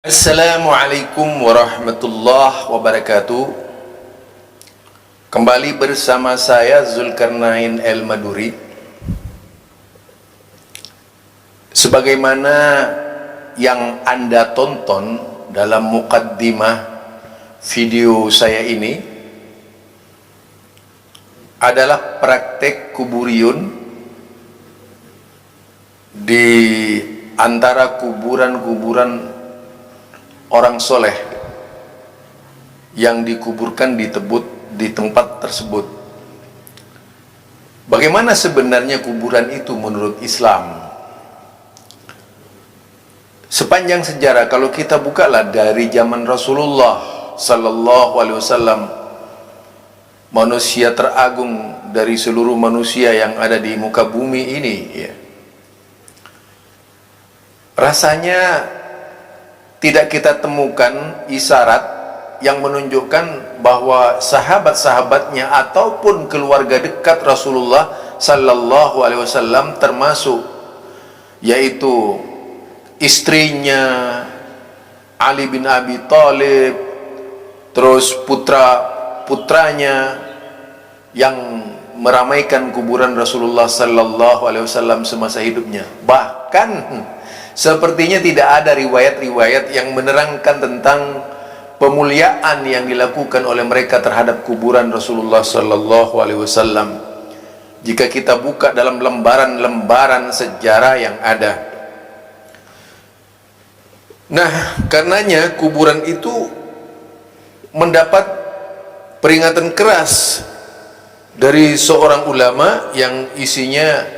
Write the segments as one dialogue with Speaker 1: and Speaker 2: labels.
Speaker 1: Assalamualaikum warahmatullahi wabarakatuh. Kembali bersama saya Zulkarnain El-Maduri. Sebagaimana yang Anda tonton dalam mukaddimah video saya ini adalah praktek kuburiyun di antara kuburan-kuburan orang soleh yang dikuburkan di tempat tersebut. Bagaimana sebenarnya kuburan itu menurut Islam? Sepanjang sejarah, kalau kita bukalah dari zaman Rasulullah Sallallahu Alaihi Wasallam, manusia teragung dari seluruh manusia yang ada di muka bumi ini, ya, rasanya tidak kita temukan isyarat yang menunjukkan bahwa sahabat-sahabatnya ataupun keluarga dekat Rasulullah Sallallahu Alaihi Wasallam, termasuk yaitu istrinya Ali bin Abi Thalib, terus putra-putranya yang meramaikan kuburan Rasulullah Sallallahu Alaihi Wasallam semasa hidupnya. Bahkan sepertinya tidak ada riwayat-riwayat yang menerangkan tentang pemuliaan yang dilakukan oleh mereka terhadap kuburan Rasulullah Sallallahu Alaihi Wasallam. Jika kita buka dalam lembaran-lembaran sejarah yang ada, nah, karenanya kuburan itu mendapat peringatan keras dari seorang ulama yang isinya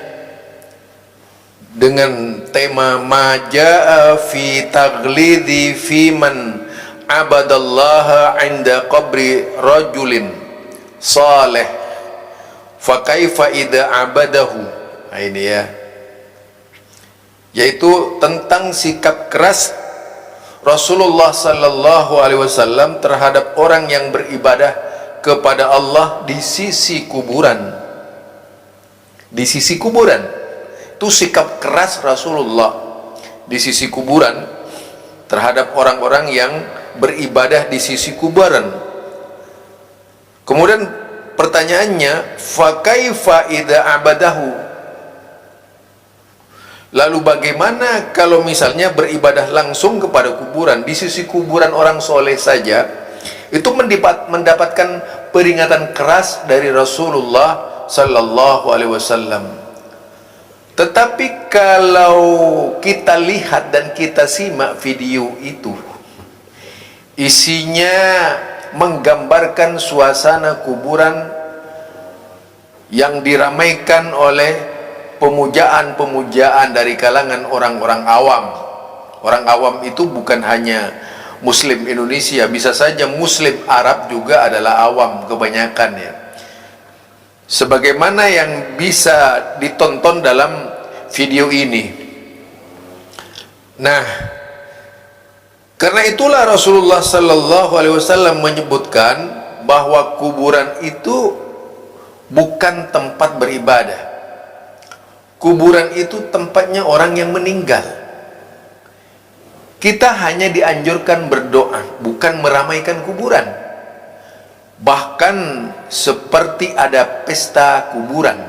Speaker 1: dengan tema maja'a fi taglidi fi man abadallaha 'inda qabri rajulin salih fa kaifa idza abadahu. Nah, ini ya, yaitu tentang sikap keras Rasulullah Sallallahu Alaihi Wasallam terhadap orang yang beribadah kepada Allah di sisi kuburan. Di sisi kuburan itu sikap keras Rasulullah di sisi kuburan terhadap orang-orang yang beribadah di sisi kuburan. Kemudian pertanyaannya, fa kaifa idza abadahu, lalu bagaimana kalau misalnya beribadah langsung kepada kuburan, di sisi kuburan orang soleh saja, itu mendapatkan peringatan keras dari Rasulullah Sallallahu Alaihi Wasallam. Tetapi kalau kita lihat dan kita simak video itu, isinya menggambarkan suasana kuburan yang diramaikan oleh pemujaan-pemujaan dari kalangan orang-orang awam. Orang awam itu bukan hanya Muslim Indonesia, bisa saja Muslim Arab juga adalah awam kebanyakannya. Sebagaimana yang bisa ditonton dalam video ini. Nah, karena itulah Rasulullah Sallallahu Alaihi Wasallam menyebutkan bahwa kuburan itu bukan tempat beribadah. Kuburan itu tempatnya orang yang meninggal. Kita hanya dianjurkan berdoa, bukan meramaikan kuburan. Bahkan seperti ada pesta kuburan,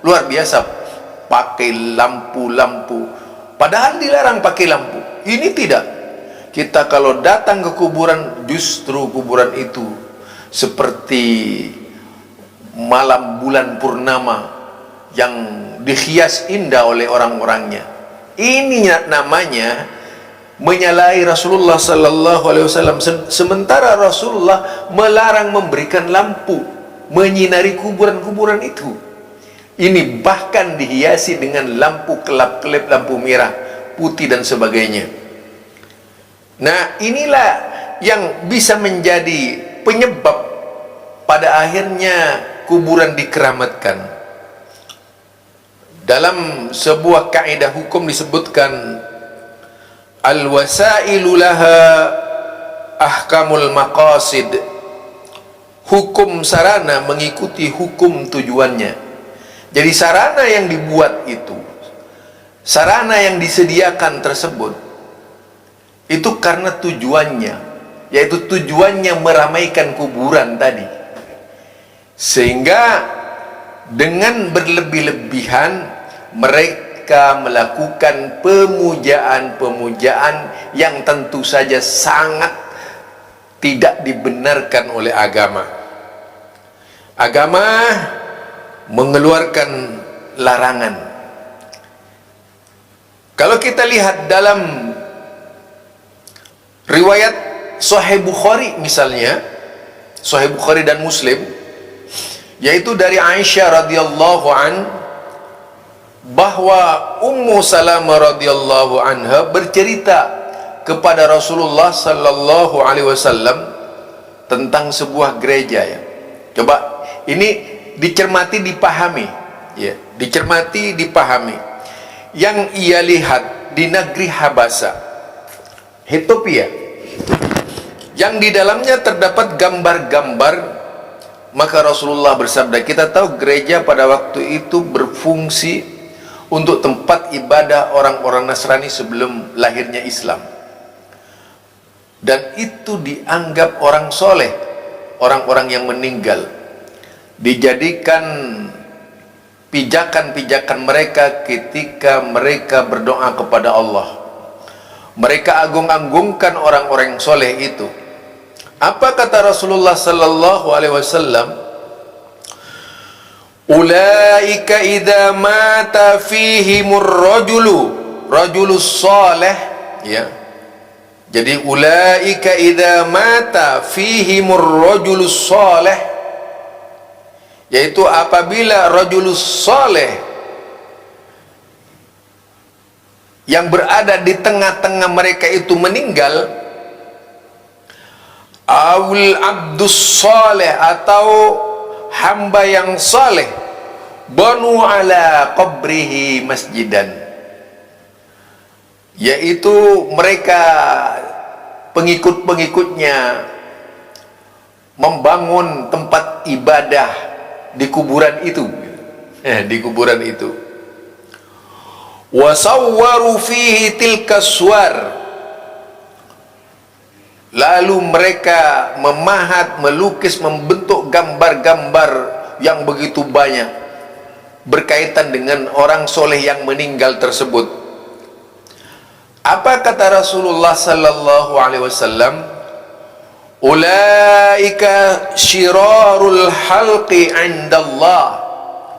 Speaker 1: luar biasa, pakai lampu-lampu, padahal dilarang pakai lampu. Ini tidak. Kita kalau datang ke kuburan, justru kuburan itu seperti malam bulan purnama yang dihias indah oleh orang-orangnya. Ini namanya menyalahi Rasulullah Sallallahu Alaihi Wasallam. Sementara Rasulullah melarang memberikan lampu menyinari kuburan-kuburan itu. Ini bahkan dihiasi dengan lampu kelap-kelip, lampu merah, putih dan sebagainya. Nah, inilah yang bisa menjadi penyebab pada akhirnya kuburan dikeramatkan. Dalam sebuah kaidah hukum disebutkan, al-wasailu laha ahkamul maqasid. Hukum sarana mengikuti hukum tujuannya. Jadi sarana yang dibuat itu, sarana yang disediakan tersebut, itu karena tujuannya, yaitu tujuannya meramaikan kuburan tadi. Sehingga dengan berlebih-lebihan mereka melakukan pemujaan-pemujaan yang tentu saja sangat tidak dibenarkan oleh agama. Agama mengeluarkan larangan. Kalau kita lihat dalam riwayat Sahih Bukhari misalnya, Sahih Bukhari dan Muslim, yaitu dari Aisyah radhiyallahu an, bahwa Ummu Salamah radhiyallahu anha bercerita kepada Rasulullah sallallahu alaihi wasallam tentang sebuah gereja, ya. Coba ini dicermati, dipahami, ya, dicermati, dipahami. Yang ia lihat di negeri Habasa, Ethiopia, yang di dalamnya terdapat gambar-gambar. Maka Rasulullah bersabda, kita tahu gereja pada waktu itu berfungsi untuk tempat ibadah orang-orang Nasrani sebelum lahirnya Islam. Dan itu dianggap orang soleh, orang-orang yang meninggal, dijadikan pijakan-pijakan mereka ketika mereka berdoa kepada Allah. Mereka agung-agungkan orang-orang soleh itu. Apa kata Rasulullah sallallahu alaihi wasallam? Ulaika idza mata fihimur rajulus salih, ya. Jadi ulaika idza mata fihimur rajulus salih, yaitu apabila rajulus salih yang berada di tengah-tengah mereka itu meninggal, awil abdus saleh, atau hamba yang saleh, banu ala qabrihi masjidan, yaitu mereka pengikut-pengikutnya membangun tempat ibadah di kuburan itu, di kuburan itu. Wasawwaru fihi tilka suwar, lalu mereka memahat, melukis, membentuk gambar-gambar yang begitu banyak berkaitan dengan orang soleh yang meninggal tersebut. Apa kata Rasulullah sallallahu alaihi wasallam? Ulaika syirarul khalqi indallah.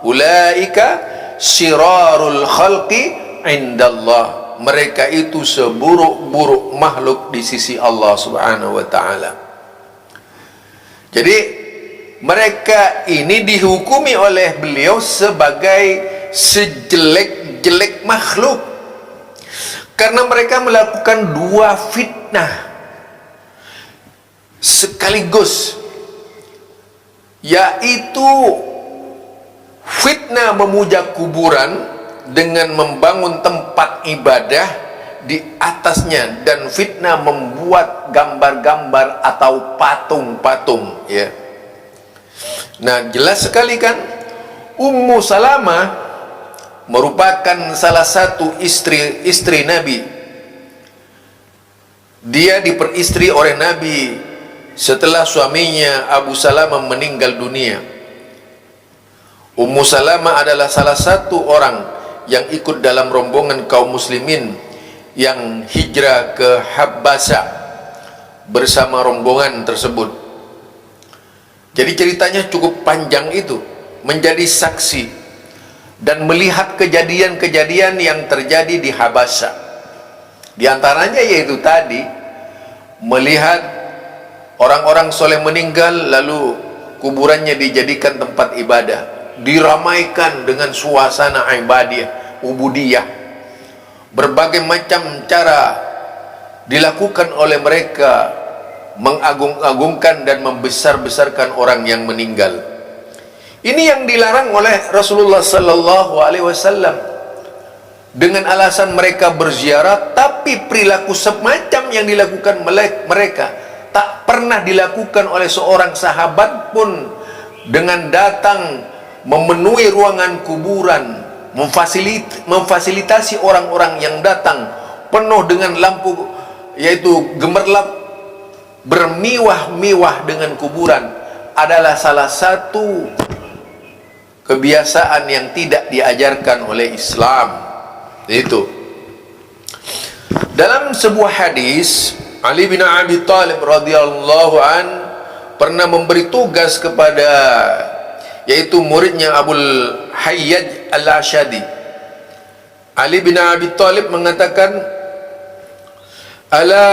Speaker 1: Ulaika syirarul khalqi indallah. Mereka itu seburuk-buruk makhluk di sisi Allah subhanahu wa ta'ala. Jadi mereka ini dihukumi oleh beliau sebagai sejelek-jelek makhluk, karena mereka melakukan dua fitnah sekaligus, yaitu fitnah memuja kuburan dengan membangun tempat ibadah di atasnya, dan fitnah membuat gambar-gambar atau patung-patung, ya. Nah, jelas sekali kan, Ummu Salamah merupakan salah satu istri Nabi. Dia diperistri oleh Nabi setelah suaminya Abu Salamah meninggal dunia. Ummu Salamah adalah salah satu orang yang ikut dalam rombongan kaum muslimin yang hijrah ke Habasa bersama rombongan tersebut. Jadi ceritanya cukup panjang itu, menjadi saksi dan melihat kejadian-kejadian yang terjadi di Habasa. Di antaranya yaitu tadi, melihat orang-orang soleh meninggal lalu kuburannya dijadikan tempat ibadah, diramaikan dengan suasana ibadiah, ubudiyah. Berbagai macam cara dilakukan oleh mereka, mengagung-agungkan dan membesar-besarkan orang yang meninggal. Ini yang dilarang oleh Rasulullah sallallahu alaihi wasallam. Dengan alasan mereka berziarah, tapi perilaku semacam yang dilakukan mereka tak pernah dilakukan oleh seorang sahabat pun, dengan datang memenuhi ruangan kuburan, memfasilitasi orang-orang yang datang, penuh dengan yaitu gemerlap, bermiwah-miwah dengan kuburan adalah salah satu kebiasaan yang tidak diajarkan oleh Islam. Itu dalam sebuah hadis, Ali bin Abi Thalib radhiyallahu an pernah memberi tugas kepada yaitu muridnya Abul Hayyaj Al-Ashadi. Ali bin Abi Thalib mengatakan, ala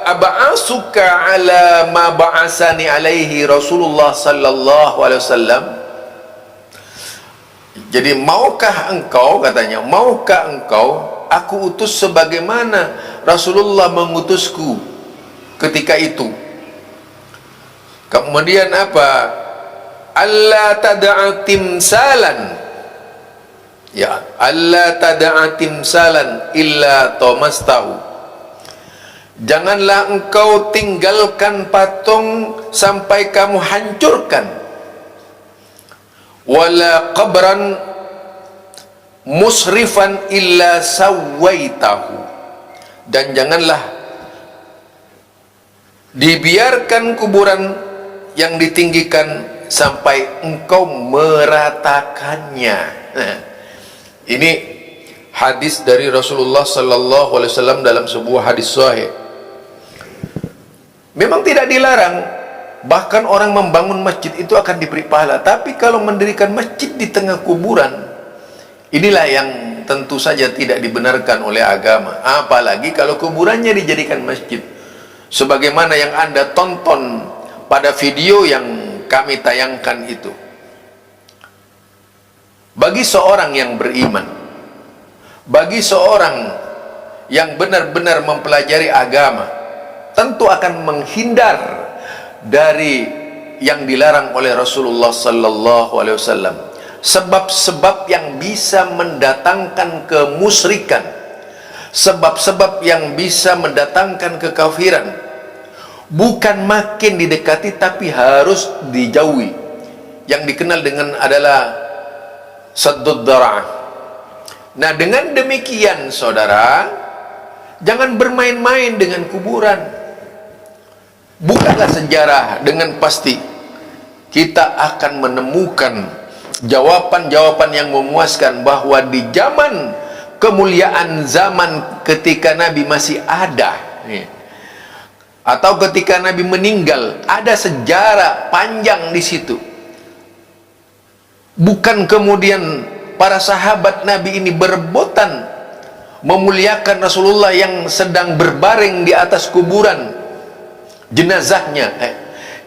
Speaker 1: ab'asuka ala ma ba'asani alaihi Rasulullah sallallahu alaihi wasallam. Jadi maukah engkau, katanya, maukah engkau aku utus sebagaimana Rasulullah mengutusku ketika itu? Kemudian apa? Alla tad'a timsalan, ya, alla tad'a timsalan illa tamastahu. Janganlah engkau tinggalkan patung sampai kamu hancurkan. Wala qabran musrifan illa sawaitahu. Dan janganlah dibiarkan kuburan yang ditinggikan sampai engkau meratakannya. Nah, ini hadis dari Rasulullah sallallahu alaihi wasallam dalam sebuah hadis sahih. Memang tidak dilarang, bahkan orang membangun masjid itu akan diberi pahala. Tapi kalau mendirikan masjid di tengah kuburan, inilah yang tentu saja tidak dibenarkan oleh agama. Apalagi kalau kuburannya dijadikan masjid, sebagaimana yang Anda tonton pada video yang kami tayangkan itu. Bagi seorang yang beriman, bagi seorang yang benar-benar mempelajari agama, tentu akan menghindar dari yang dilarang oleh Rasulullah sallallahu alaihi wasallam. Sebab-sebab yang bisa mendatangkan kemusyrikan, sebab-sebab yang bisa mendatangkan kekafiran, bukan makin didekati tapi harus dijauhi. Yang dikenal dengan adalah saddud dara'ah. Nah, dengan demikian saudara, jangan bermain-main dengan kuburan. Bukanlah sejarah dengan pasti kita akan menemukan jawaban-jawaban yang memuaskan bahwa di zaman kemuliaan zaman ketika Nabi masih ada, atau ketika Nabi meninggal, ada sejarah panjang di situ. Bukan kemudian para sahabat Nabi ini berebutan memuliakan Rasulullah yang sedang berbaring di atas kuburan jenazahnya,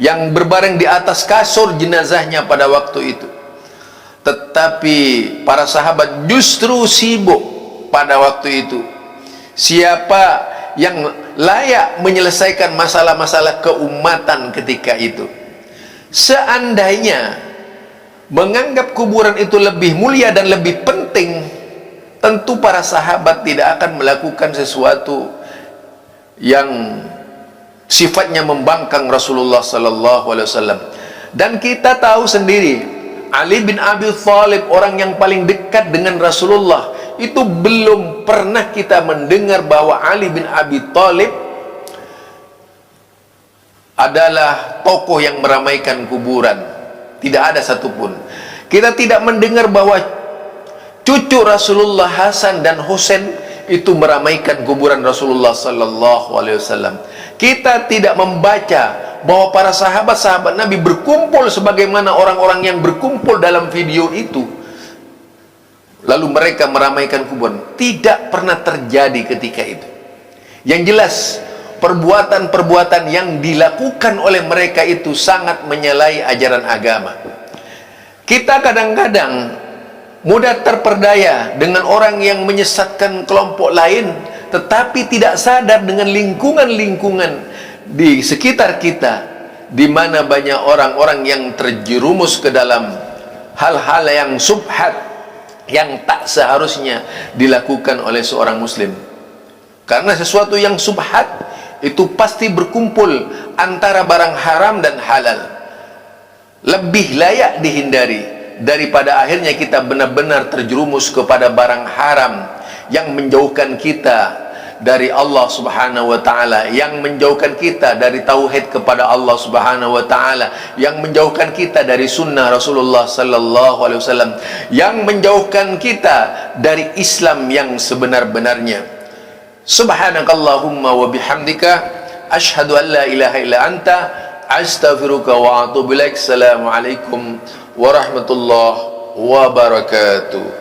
Speaker 1: yang berbaring di atas kasur jenazahnya pada waktu itu. Tetapi para sahabat justru sibuk pada waktu itu. Siapa yang layak menyelesaikan masalah-masalah keumatan ketika itu? Seandainya menganggap kuburan itu lebih mulia dan lebih penting, tentu para sahabat tidak akan melakukan sesuatu yang sifatnya membangkang Rasulullah sallallahu alaihi wasallam. Dan kita tahu sendiri, Ali bin Abi Thalib, orang yang paling dekat dengan Rasulullah, itu belum pernah kita mendengar bahwa Ali bin Abi Thalib adalah tokoh yang meramaikan kuburan. Tidak ada satupun. Kita tidak mendengar bahwa cucu Rasulullah Hasan dan Husain itu meramaikan kuburan Rasulullah sallallahu alaihi wasallam. Kita tidak membaca bahwa para sahabat-sahabat Nabi berkumpul sebagaimana orang-orang yang berkumpul dalam video itu, lalu mereka meramaikan kuburan. Tidak pernah terjadi ketika itu. Yang jelas, perbuatan-perbuatan yang dilakukan oleh mereka itu sangat menyalahi ajaran agama. Kita kadang-kadang mudah terperdaya dengan orang yang menyesatkan kelompok lain, tetapi tidak sadar dengan lingkungan-lingkungan di sekitar kita, di mana banyak orang-orang yang terjerumus ke dalam hal-hal yang subhat, yang tak seharusnya dilakukan oleh seorang muslim. Karena sesuatu yang subhat itu pasti berkumpul antara barang haram dan halal. Lebih layak dihindari daripada akhirnya kita benar-benar terjerumus kepada barang haram yang menjauhkan kita dari Allah Subhanahu wa taala, yang menjauhkan kita dari tauhid kepada Allah Subhanahu wa taala, yang menjauhkan kita dari sunnah Rasulullah sallallahu alaihi wasallam, yang menjauhkan kita dari Islam yang sebenar-benarnya. Subhanakallahumma wa bihamdika asyhadu an la ilaha illa anta astaghfiruka wa atubu ilaik. Assalamualaikum warahmatullahi wabarakatuh.